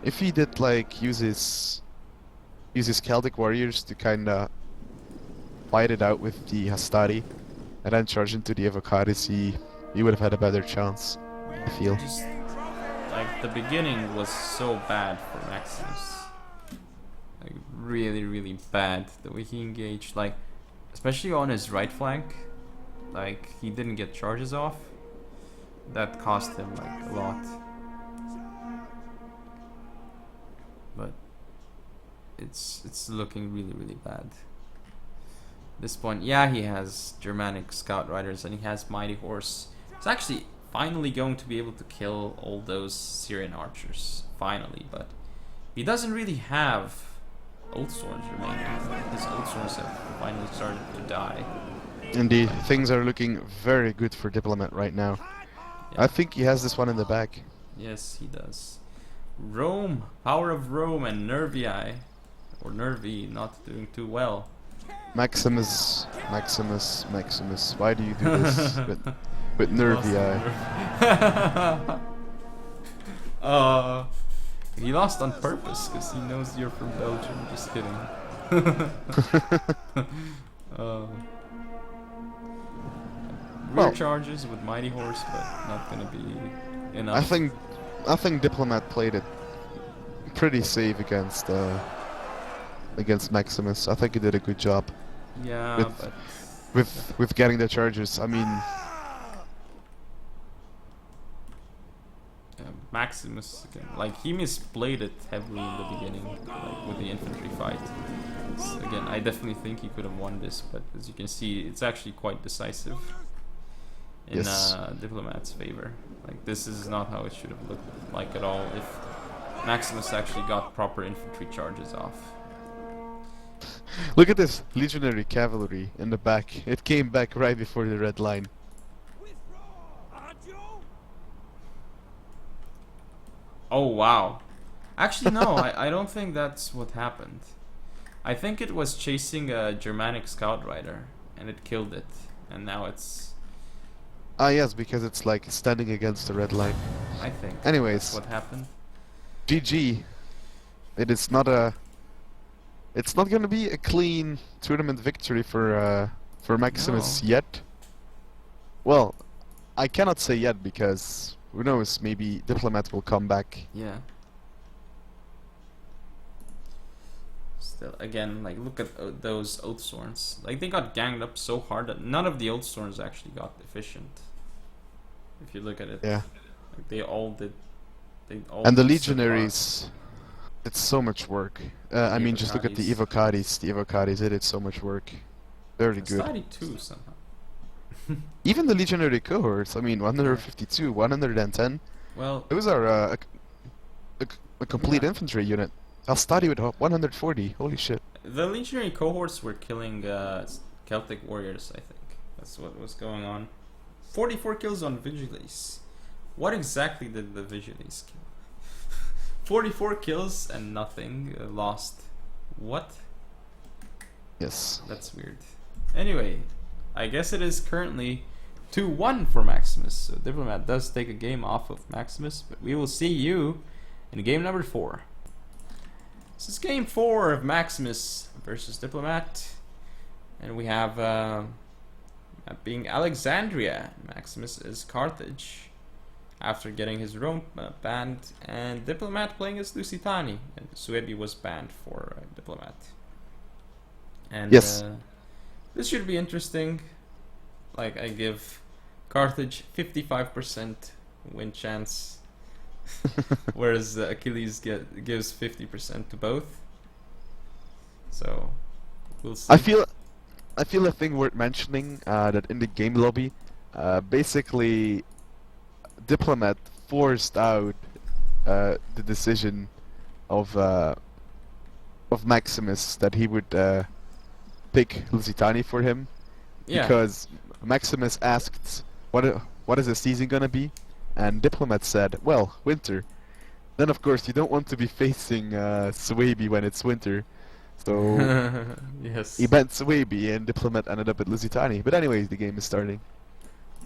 if he did like use his Celtic warriors to kinda fight it out with the Hastati, and then charge into the Evocadis, he would have had a better chance, I feel. Just, like, the beginning was so bad for Maximus. Like, really, really bad the way he engaged. Like, especially on his right flank. Like, he didn't get charges off. That cost him, like, a lot. But it's looking really, really bad. At this point, yeah, he has Germanic scout riders and he has mighty horse. It's actually finally going to be able to kill all those Syrian archers. Finally, but he doesn't really have Oathsworns remaining. His Oathsworns have finally started to die. Indeed, things are looking very good for Diplomat right now. Yeah. I think he has this one in the back. Yes, he does. Rome, Power of Rome and Nervii, or Nervi, not doing too well. Maximus, why do you do this with Nervii? He lost on purpose because he knows you're from Belgium. Just kidding. Rear charges with mighty horse, but not gonna be enough. I think Diplomat played it pretty safe against Maximus. I think he did a good job. Yeah, with getting the charges. I mean, Maximus again, like, he misplayed it heavily in the beginning, like with the infantry fight. Again, I definitely think he could have won this, but as you can see, it's actually quite decisive in Diplomat's favor. Like, this is not how it should have looked like at all if Maximus actually got proper infantry charges off. Look at this legionary cavalry in the back. It came back right before the red line. Oh wow. Actually no, I don't think that's what happened. I think it was chasing a Germanic scout rider and it killed it. and now it's. Ah, yes, because it's like standing against the red line. I think. Anyways. That's what happened. GG. It is not a. It's not gonna be a clean tournament victory for Maximus No. yet. Well, I cannot say yet because who knows? Maybe Diplomat will come back. Yeah. Still, again, like look at those Oathsworns. Like they got ganged up so hard that none of the Oathsworns actually got efficient. If you look at it, Yeah. like they all did. They all. And the did Legionaries. It's so much work. I mean, just look at the Evocadis. The Evocadis did so much work. Very good. Study too somehow. Even the Legionary cohorts. I mean, 152, 110. Well, Those are a complete Yeah. infantry unit. I'll study with 140. Holy shit. the legionary cohorts were killing Celtic warriors. I think that's what was going on. 44 kills on Vigiles. What exactly did the Vigiles kill? 44 kills and nothing lost. What? Yes. That's weird. Anyway, I guess it is currently 2-1 for Maximus. So Diplomat does take a game off of Maximus, but we will see you in game number 4. This is game 4 of Maximus versus Diplomat. And we have being Alexandria. Maximus is Carthage after getting his Rome banned, and Diplomat playing as Lusitani. And Suebi was banned for Diplomat. And Yes. this should be interesting. Like, I give Carthage 55% win chance, whereas Achilles gives 50% to both. So we'll see. I feel a thing worth mentioning that in the game lobby, basically, Diplomat forced out the decision of Maximus that he would pick Lusitani for him, because Maximus asked what is the season gonna be, and Diplomat said, well, winter. Then of course you don't want to be facing Suebi when it's winter, so yes. he bent Suebi and Diplomat ended up at Lusitani. But anyways, the game is starting.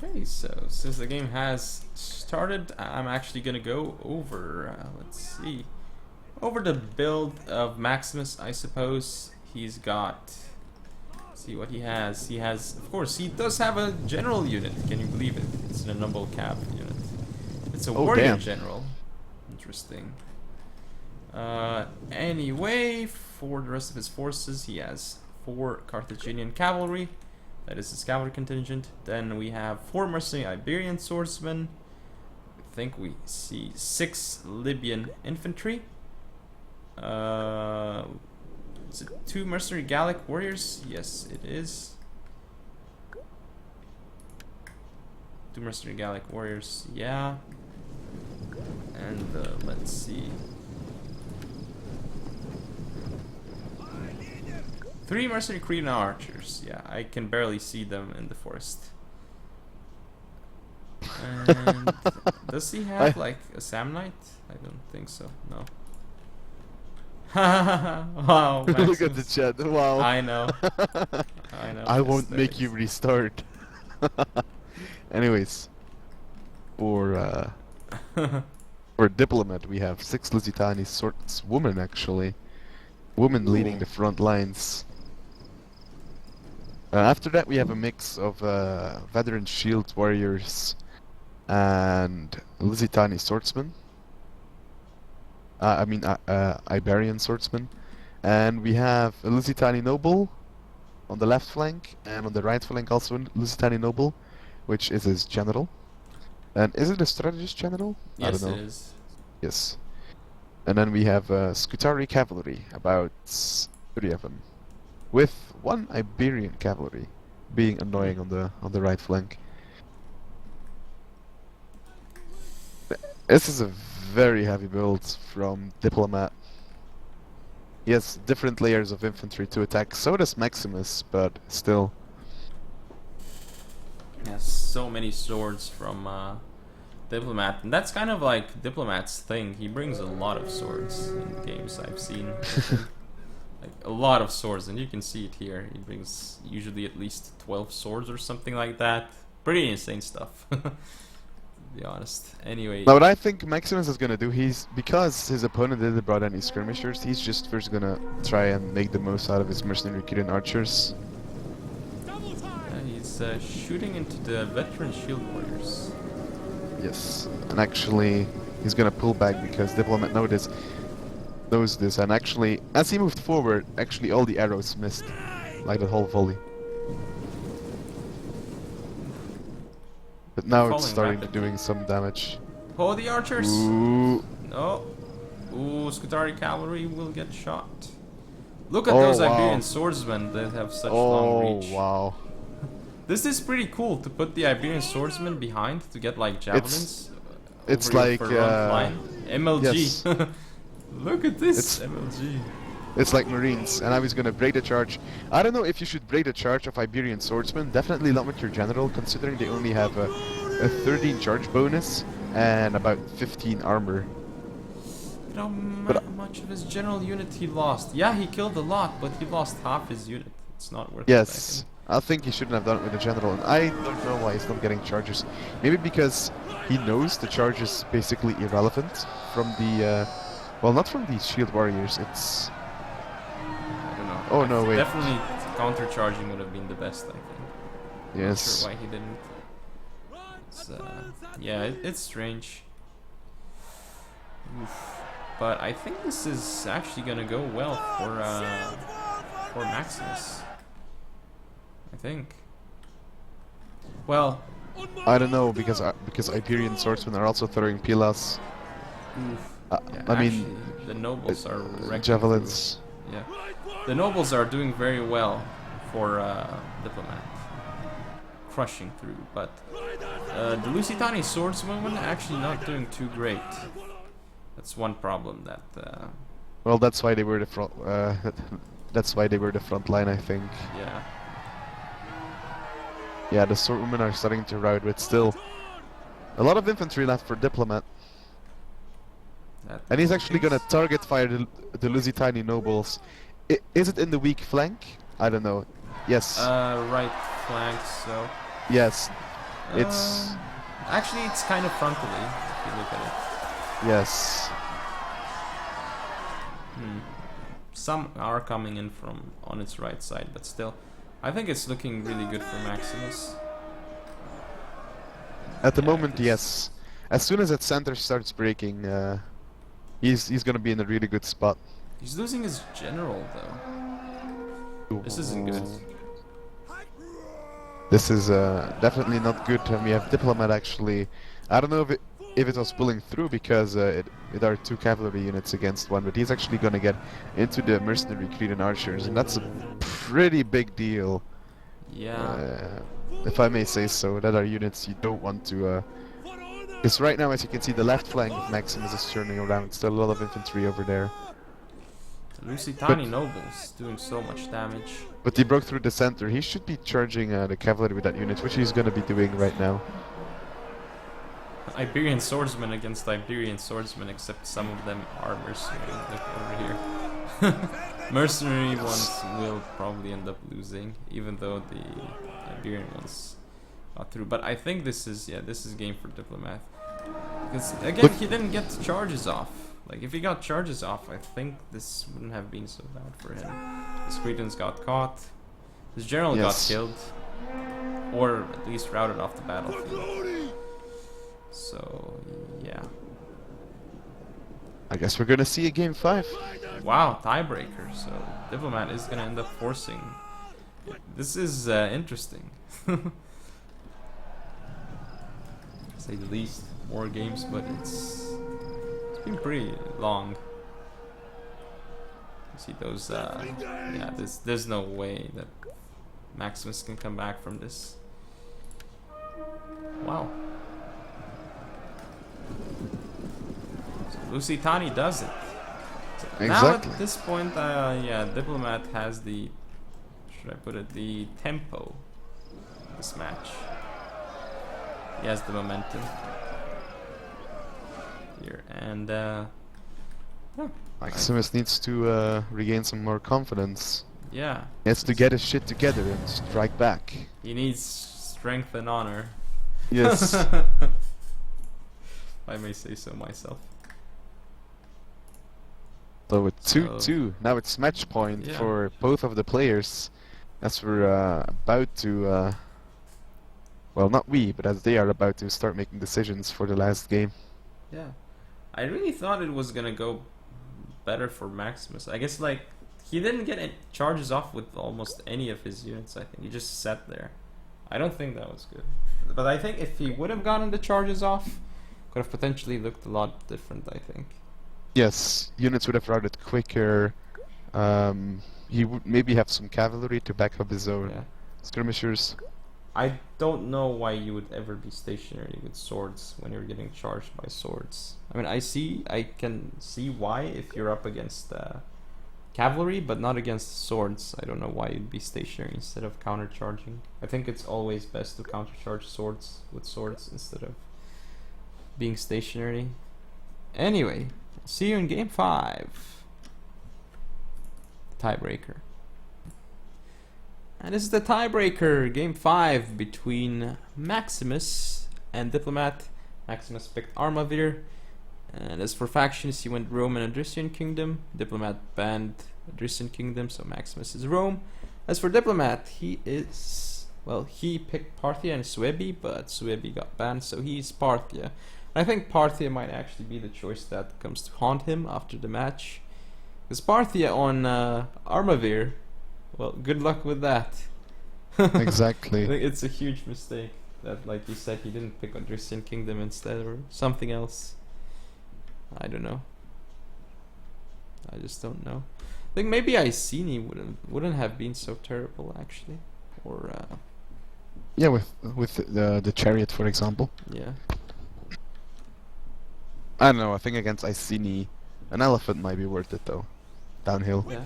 Okay, so since the game has started, I'm actually gonna go over, let's see, over the build of Maximus, I suppose. He's got, let's see what he has. He has, of course, he does have a general unit. Can you believe it? It's a noble cav unit. It's a warrior damn. general. Interesting. Anyway, for the rest of his forces, he has 4 Carthaginian cavalry. That is his cavalry contingent. Then we have 4 mercenary Iberian swordsmen. I think we see 6 Libyan infantry. Is it 2 mercenary Gallic warriors? Yes, it is. 2 mercenary Gallic warriors, yeah. And let's see. 3 mercenary Cretan archers. Yeah, I can barely see them in the forest. And does he have like a Samnite? I don't think so. No. Wow. Look at the Maximus. chat. Wow. I know. I know. I won't make Aesthetics. you restart. Anyways, for Diplomat, we have 6 Lusitani swordswomen actually. Women leading Ooh. the front lines. After that, we have a mix of veteran shield warriors and Lusitani swordsmen. Iberian swordsmen. And we have a Lusitani noble on the left flank, and on the right flank also a Lusitani noble, which is his general. And is it a strategist general? I Yes, don't know. it is. Yes. And then we have Scutari cavalry, about 30 of them, with 1 Iberian cavalry being annoying on the right flank. This is a very heavy build from Diplomat. He has different layers of infantry to attack. So does Maximus, but still. Yes, so many swords from Diplomat, and that's kind of like Diplomat's thing. He brings a lot of swords in games I've seen. like a lot of swords, and you can see it here. He brings usually at least 12 swords or something like that. Pretty insane stuff, to be honest. Anyway. Now what I think Maximus is gonna do, because his opponent didn't brought any skirmishers, he's just first gonna try and make the most out of his mercenary Kirin archers. He's shooting into the veteran shield warriors. Yes, and actually he's gonna pull back because Diplomat knows this, and actually as he moved forward, actually all the arrows missed, like the whole volley. But now it's starting to doing some damage. Oh, the archers! Ooh. No. Ooh, Scutari cavalry will get shot. Look at those Iberian swordsmen that have such long reach. Oh wow. This is pretty cool to put the Iberian swordsmen behind to get like javelins. It's over your like front line. MLG. Yes. Look at this MLG. It's like Marines, and I was gonna break the charge. I don't know if you should break the charge of Iberian swordsmen. Definitely not with your general, considering they only have a 13 charge bonus and about 15 armor. How much of his general unit he lost? Yeah, he killed a lot, but he lost half his unit. It's not worth it. Yes, I think he shouldn't have done it with the general, and I don't know why he's not getting charges. Maybe because he knows the charge is basically irrelevant from the, well, not from these shield warriors. It's. I don't know. Oh no, wait. Definitely counter-charging would have been the best, I think. Yes. Not sure why he didn't. It's, yeah, it's strange. Oof. But I think this is actually gonna go well for Maximus. I think. Well, I don't know because Iberian swordsmen are also throwing pilas. yeah, I mean, the nobles are wrecking javelins. through. Yeah, the nobles are doing very well for Diplomat, crushing through. But the Lusitani swordswomen actually not doing too great. That's one problem that. Well, that's why they were the front. That's why they were the front line, I think. Yeah. Yeah, the swordwomen are starting to rout, but still a lot of infantry left for Diplomat. And he's actually gonna target fire the Lusitani nobles. Is it in the weak flank? I don't know. Yes. Right flank. So. Yes. It's. Actually, it's kind of frontally if you look at it. Yes. Some are coming in from on its right side, but still, I think it's looking really good for Maximus. At the moment, yes. As soon as its center starts breaking, he's gonna be in a really good spot. He's losing his general though. This isn't good. This is definitely not good. And we have Diplomat actually. I don't know if it was pulling through because it are 2 cavalry units against 1, but he's actually gonna get into the mercenary Cretan archers, and that's a pretty big deal. Yeah. If I may say so, that are units you don't want to. Because right now, as you can see, the left flank of Maximus is turning around. Still a lot of infantry over there. The Lusitani nobles doing so much damage. But he broke through the center. He should be charging the cavalry with that unit, which he's gonna be doing right now. Iberian swordsmen against Iberian swordsmen, except some of them are mercenary. Look over here. Mercenary ones will probably end up losing, even though the Iberian ones got through. But I think this is game for Diplomat. Because again, he didn't get the charges off. Like if he got charges off, I think this wouldn't have been so bad for him. His Cretans got caught. His general got killed, or at least routed off the battlefield. So, yeah. I guess we're gonna see a game 5. Wow, tiebreaker. So, Diplomat is gonna end up forcing. This is interesting. To say the least. More games, but it's been pretty long. You see those, yeah, there's no way that Maximus can come back from this. Wow. So Lusitani does it. So Exactly. now at this point, yeah, Diplomat has the, should I put it, the tempo of this match. He has the momentum here, and Huh. Maximus needs to regain some more confidence. Yeah. He has to get his shit together and strike back. He needs strength and honor. Yes. I may say so myself. So with 2-2, So- now it's match point Yeah. for both of the players. As we're about to, well, not we, but as they are about to start making decisions for the last game. Yeah. I really thought it was gonna go better for Maximus. I guess like he didn't get any charges off with almost any of his units. I think he just sat there. I don't think that was good. But I think if he would have gotten the charges off, could have potentially looked a lot different. I think. Yes, units would have routed quicker. He would maybe have some cavalry to back up his own Yeah. skirmishers. I don't know why you would ever be stationary with swords when you're getting charged by swords. I mean, I can see why if you're up against cavalry, but not against swords. I don't know why you'd be stationary instead of countercharging. I think it's always best to countercharge swords with swords instead of being stationary. Anyway, see you in game 5. Tiebreaker. And this is the tiebreaker, game 5 between Maximus and Diplomat. Maximus picked Armavir. And as for factions, he went Rome and Adrician Kingdom. Diplomat banned Adrician Kingdom, so Maximus is Rome. As for Diplomat, he is... well, he picked Parthia and Suebi, but Suebi got banned, so he's Parthia. I think Parthia might actually be the choice that comes to haunt him after the match. Because Parthia on Armavir, well, good luck with that. Exactly. I think it's a huge mistake that, like you said, he didn't pick Adrician Kingdom instead or something else. I don't know. I just don't know. I think maybe Iceni wouldn't have been so terrible actually, or Yeah, with the chariot, for example. yeah. I don't know. I think against Iceni, an elephant might be worth it though. Downhill. Yeah.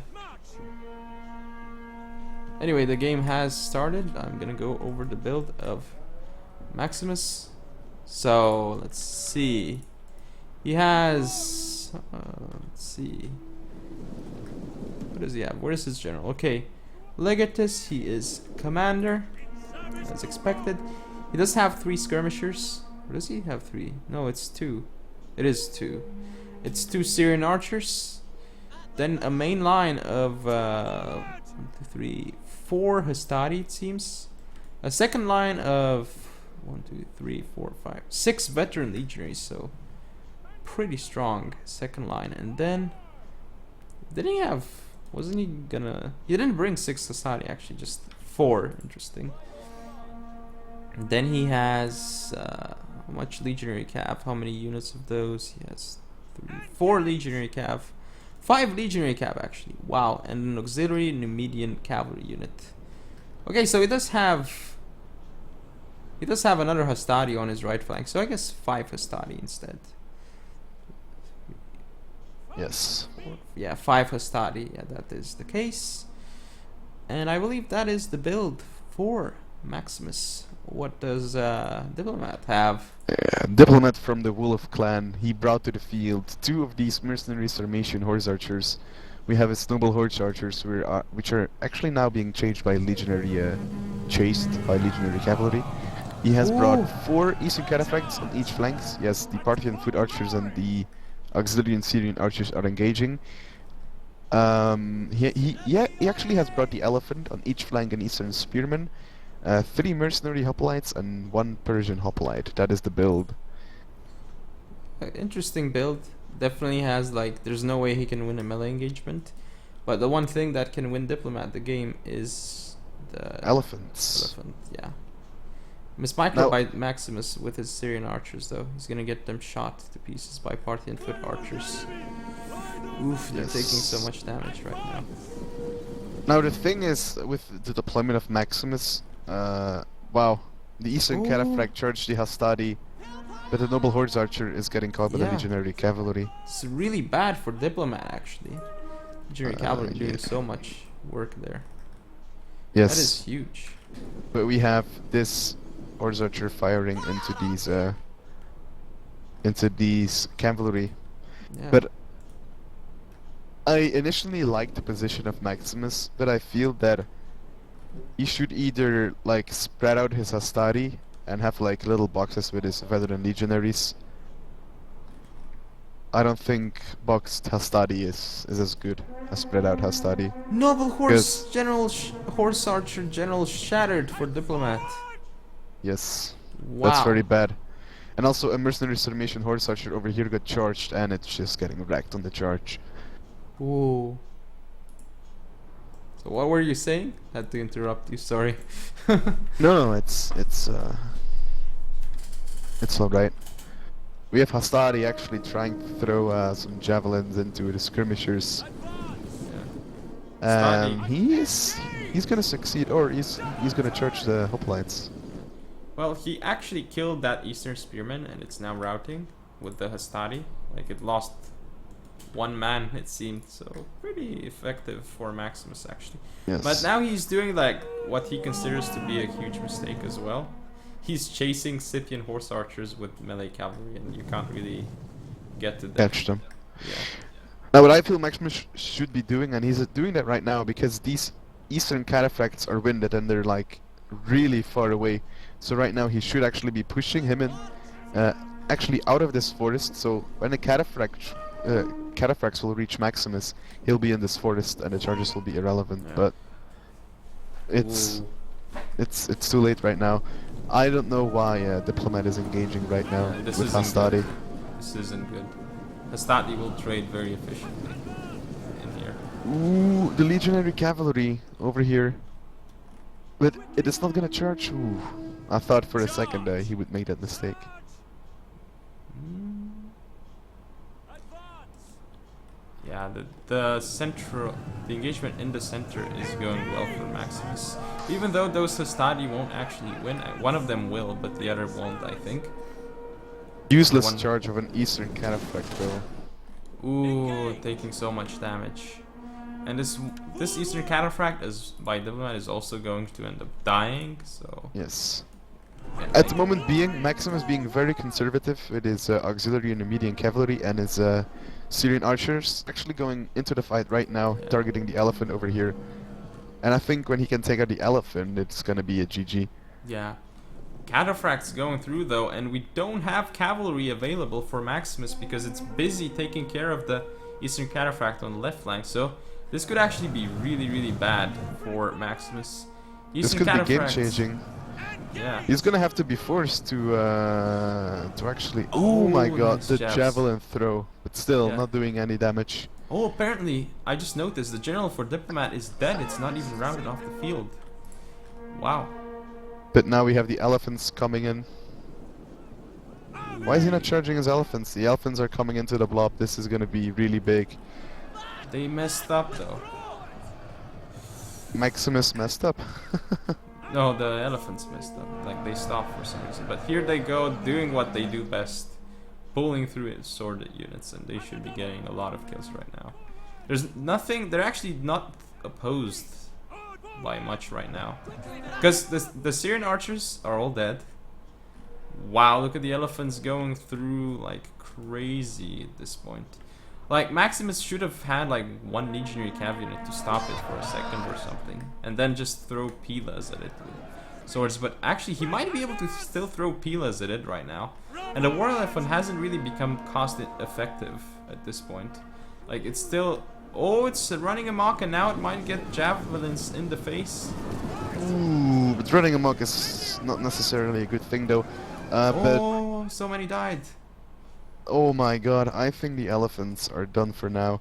Anyway, the game has started. I'm gonna go over the build of Maximus. So let's see. He has. Let's see. What does he have? Where is his general? Okay, Legatus. He is commander, as expected. He does have 3 skirmishers. Or does he have 3? No, it's 2. It is 2. It's 2 Syrian archers. Then a main line of 1, 2, 3, 4 Hastati, it seems. A second line of 1, 2, 3, 4, 5, 6 veteran legionaries, so pretty strong second line. And then didn't he have? Wasn't he gonna? He didn't bring 6 Hastati actually, just 4. Interesting. And then he has how much legionary cav? How many units of those? He has 4 legionary cav. 5 legionary cav actually. Wow, and an auxiliary Numidian cavalry unit. Okay, so he does have another Hastati on his right flank. So I guess 5 Hastati instead. Yes. Yeah, 5 Hastati. Yeah, that is the case. And I believe that is the build for Maximus. What does Diplomat have? Diplomat from the Wolf clan. He brought to the field 2 of these mercenary Sarmatian horse archers. We have his noble horse archers, which are actually now being chased by legionary cavalry. He has brought 4 Eastern cataphracts on each flank. Yes, the Parthian foot archers and the auxiliary Syrian archers are engaging. He actually has brought the elephant on each flank, an Eastern spearman. 3 mercenary hoplites and 1 Persian hoplite. That is the build. Interesting build. Definitely has, like, there's no way he can win a melee engagement. But the one thing that can win Diplomat the game is the Elephants. elephant, yeah. Mismicro by Maximus with his Syrian archers though. He's gonna get them shot to pieces by Parthian foot archers. Oof, they're taking so much damage right now. Now the thing is, with the deployment of Maximus, wow, the Eastern cataphract charged the Hastati, but the noble horse archer is getting caught by the legionary cavalry. It's really bad for Diplomat actually. Legionary cavalry doing so much work there. Yes. That is huge. But we have this horse archer firing into these cavalry. Yeah. But I initially liked the position of Maximus, but I feel that he should either like spread out his Hastati and have like little boxes with his veteran legionaries. I don't think boxed Hastati is as good as spread out Hastati. Noble horse Yes. general, horse archer general shattered for Diplomat. Yes, Wow. that's very bad. And also a mercenary Sarmatian horse archer over here got charged and it's just getting wrecked on the charge. Ooh. So what were you saying? Had to interrupt you. Sorry. No, it's all right. We have Hastati actually trying to throw some javelins into the skirmishers. Hastati. He's gonna succeed, or he's gonna charge the hoplites. Well, he actually killed that Eastern Spearman, and it's now routing with the Hastati. Like, it lost one man, it seemed, so pretty effective for Maximus, actually. Yes. But now he's doing, like, what he considers to be a huge mistake as well. He's chasing Scythian horse archers with melee cavalry, and you can't really get to them. Catch them. Yeah. Now, what I feel Maximus should be doing, and he's doing that right now, because these eastern cataphracts are winded and they're like really far away. So right now he should actually be pushing him in, actually out of this forest. So when the cataphracts will reach Maximus, he'll be in this forest and the charges will be irrelevant. Yeah. But it's Ooh. it's too late right now. I don't know why Diplomat is engaging right now This with isn't Hastati. good. This isn't good. Hastati will trade very efficiently in here. Ooh, the legionary cavalry over here. But it is not gonna charge. Ooh, I thought for a second he would make that mistake. Yeah, the engagement in the center is going well for Maximus. Even though those Hastati won't actually win, one of them will, but the other won't, I think. Useless One- charge of an eastern cataphract though. Ooh, taking so much damage. And this Eastern Cataphract is by Diplomat is also going to end up dying, so Yes. yeah, At the moment being, Maximus being very conservative with his auxiliary and Numidian cavalry and his Syrian archers actually going into the fight right now, Yeah. targeting the elephant over here. And I think when he can take out the elephant, it's gonna be a GG. yeah. Cataphract's going through though, and we don't have cavalry available for Maximus because it's busy taking care of the Eastern Cataphract on the left flank, so this could actually be really, really bad for Maximus. This Eastern could be Cataphracts- game-changing. Yeah. He's gonna have to be forced to actually. Oh my Oh, god, nice the jabs. javelin throw, but still Yeah. not doing any damage. Oh, apparently, I just noticed the general for Diplomat is dead. It's not even rounded off the field. Wow. But now we have the elephants coming in. Why is he not charging his elephants? The elephants are coming into the blob. This is gonna be really big. They messed up though. Maximus messed up. No, the elephants messed up. Like, they stopped for some reason. But here they go, doing what they do best. Pulling through its sworded units, and they should be getting a lot of kills right now. There's nothing, they're actually not opposed by much right now. Because the Syrian archers are all dead. Wow, look at the elephants going through like crazy at this point. Like, Maximus should have had like one legionary cav unit to stop it for a second or something, and then just throw pilas at it with swords. But actually, he might be able to still throw pilas at it right now. And the war elephant hasn't really become cost effective at this point. Like, it's still, oh, it's running amok, and now it might get javelins in the face. Ooh, but running amok is not necessarily a good thing though. But Oh, so many died. oh my god, I think the elephants are done for now.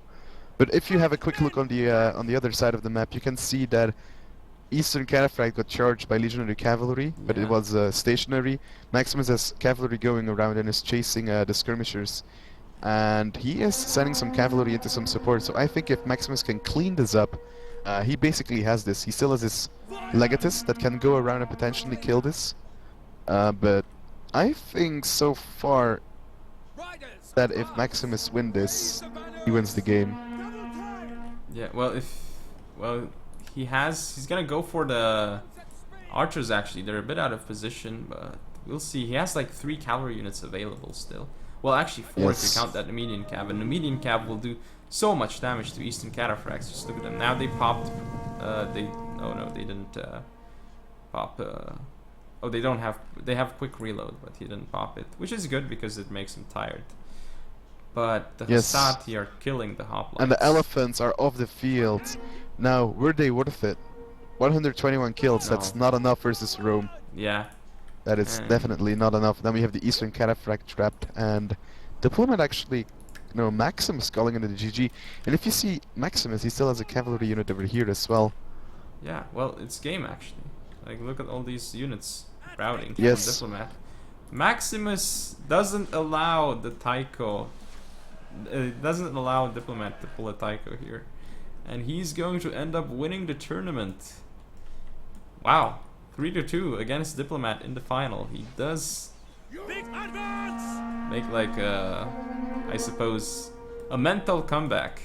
But if you have a quick look on the other side of the map, you can see that Eastern Cataphract got charged by legionary cavalry, but Yeah. it was stationary. Maximus has cavalry going around and is chasing the skirmishers. And he is sending some cavalry into some support, so I think if Maximus can clean this up, he basically has this. He still has his legatus that can go around and potentially kill this. But I think so far that if Maximus wins this, he wins the game. Yeah, well, he's gonna go for the archers actually. They're a bit out of position, but we'll see. He has like 3 cavalry units available still. Well, actually 4 if Yes. you count that Numidian Cav, and Numidian Cav will do so much damage to Eastern Cataphracts. Just look at them. Now they popped, oh no, they didn't pop, oh, they don't have, they have quick reload, but he didn't pop it, which is good because it makes him tired. But the Yes. Hassati are killing the hoplites. And the elephants are off the field. Now, were they worth it? 121 kills, No. that's not enough versus Rome. Yeah. That is And- definitely not enough. Then we have the Eastern Cataphract trapped, and Diplomat actually, you know, Maximus calling into the GG. And if you see Maximus, he still has a cavalry unit over here as well. Yeah, well, it's game actually. Like, look at all these units routing Yes. from Diplomat. Maximus doesn't allow the Taiko, doesn't allow Diplomat to pull a Taiko here. And he's going to end up winning the tournament. Wow, 3-2 against Diplomat in the final. He does Big advance! make like I suppose, a mental comeback.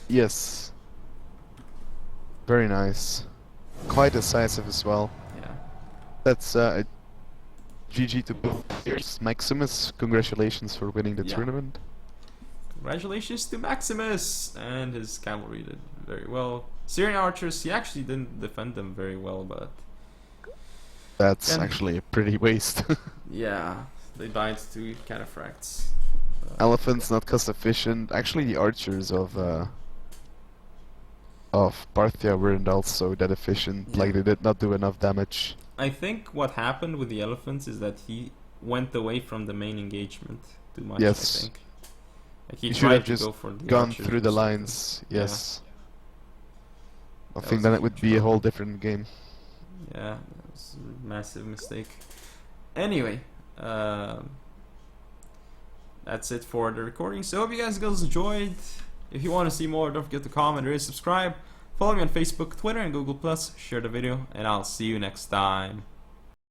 Yes. Very nice. Quite decisive as well. Yeah. That's GG to both players. Maximus, congratulations for winning the Yeah. tournament. Congratulations to Maximus! And his cavalry did very well. Syrian archers, he actually didn't defend them very well, but That's And- actually a pretty waste. yeah, they died to cataphracts. Elephants not cost efficient. Actually, the archers of Parthia weren't also that efficient. Like, they did not do enough damage. I think what happened with the elephants is that he went away from the main engagement too much. Yes. I think. Like he He should tried have to just go for the Gone archers through the or something. lines. Yes. I That think was then a it would huge be a problem. whole different game. Yeah, that was a massive mistake. Anyway, that's it for the recording. So hope you guys enjoyed. If you want to see more, don't forget to comment or subscribe. Follow me on Facebook, Twitter, and Google+. Share the video, and I'll see you next time.